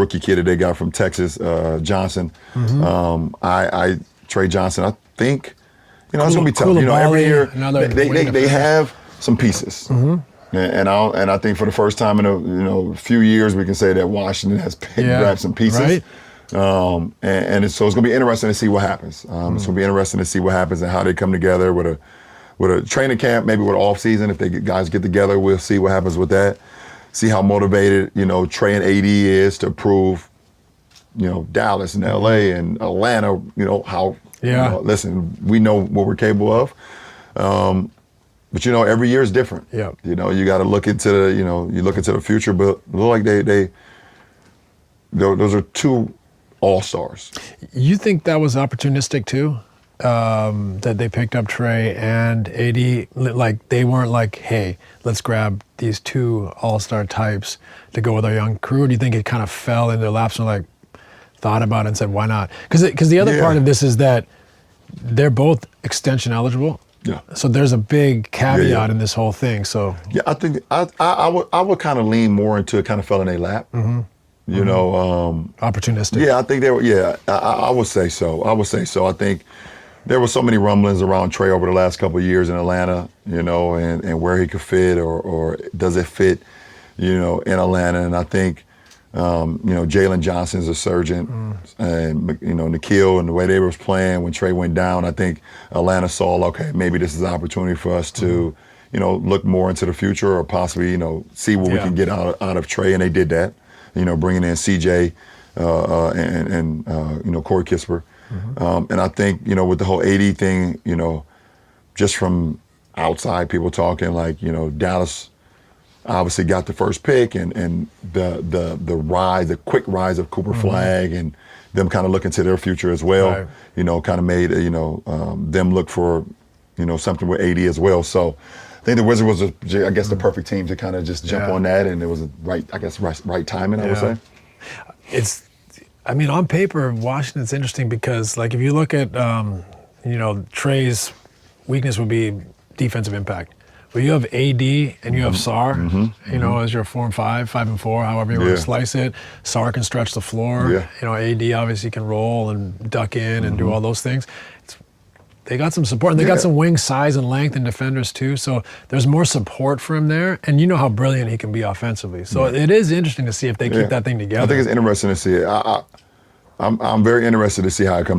rookie kid that they got from Texas, Johnson. Trey Johnson, I think, it's going to be tough. Every year they have some pieces. And I think for the first time in a few years, we can say that Washington has grabbed some pieces. Right. So it's going to be interesting to see what happens. It's going to be interesting to see what happens and how they come together with a training camp, maybe with off season. If guys get together, we'll see what happens with that. See how motivated Trey and AD is to prove Dallas and LA and Atlanta. How. Yeah. Listen, we know what we're capable of. But every year is different. Yeah. You got to look into the future. But it look like those are two all-stars. You think that was opportunistic too? That they picked up Trey and AD, like they weren't like, hey, let's grab these two all-star types to go with our young crew. Or do you think it kind of fell in their laps and like thought about it and said, why not? Because the other part of this is that they're both extension eligible. Yeah. So there's a big caveat in this whole thing. So yeah, I think I would kind of lean more into it kind of fell in their lap. Opportunistic. Yeah, I think they were. Yeah, I would say so. I think there were so many rumblings around Trey over the last couple of years in Atlanta, and where he could fit or does it fit, in Atlanta. And I think, Jalen Johnson's a surgeon, and Nikhil and the way they was playing when Trey went down, I think Atlanta saw, okay, maybe this is an opportunity for us to, look more into the future or possibly, see what we can get out of Trey, and they did that. Bringing in CJ and Corey Kispert. And I think, with the whole AD thing, just from outside people talking, like, Dallas obviously got the first pick and the quick rise of Cooper Flagg and them kind of looking to their future as well, kind of made, them look for, something with AD as well. So I think the Wizards was, the perfect team to kind of just jump on that, and it was right timing, I would say. On paper, Washington's interesting because, like, if you look at, Trey's weakness would be defensive impact. But you have AD and you have Sar, as your 4 and 5, 5 and 4, however you want to slice it. Sar can stretch the floor. Yeah. AD obviously can roll and duck in and do all those things. They got some support, and they got some wing size and length and defenders too. So there's more support for him there, and you know how brilliant he can be offensively. So it is interesting to see if they keep that thing together. I think it's interesting to see it. I'm very interested to see how it comes.